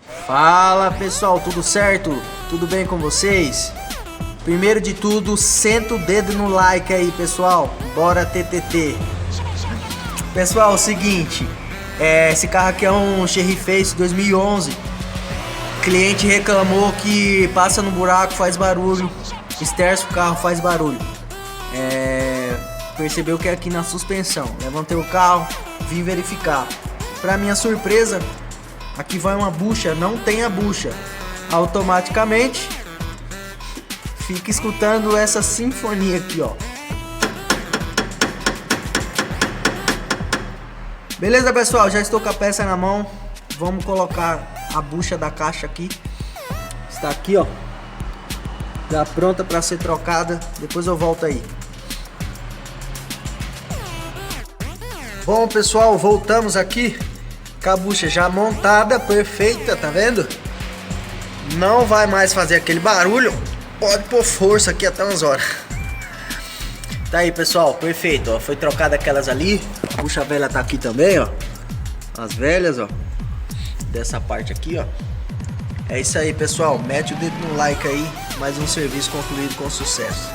Fala pessoal, tudo certo? Tudo bem com vocês? Primeiro de tudo, senta o dedo no like aí pessoal, bora TTT. Pessoal, é o seguinte, esse carro aqui é um Cherry Face 2011. O cliente reclamou que passa no buraco, faz barulho, esterça o carro, faz barulho. Percebeu que é aqui na suspensão. Levantei o carro, vim verificar. Para minha surpresa, aqui vai uma bucha, não tem a bucha. Automaticamente fica escutando essa sinfonia aqui, ó. Beleza, pessoal? Já estou com a peça na mão. Vamos colocar a bucha da caixa aqui. Está aqui, ó. Já pronta para ser trocada. Depois eu volto aí. Bom, pessoal, voltamos aqui com a bucha já montada, perfeita, tá vendo? Não vai mais fazer aquele barulho. Pode pôr força aqui até umas horas. Tá aí, pessoal, perfeito, ó. Foi trocada aquelas ali. A bucha velha tá aqui também, ó. As velhas, ó. Dessa parte aqui, ó. É isso aí, pessoal. Mete o dedo no like aí. Mais um serviço concluído com sucesso.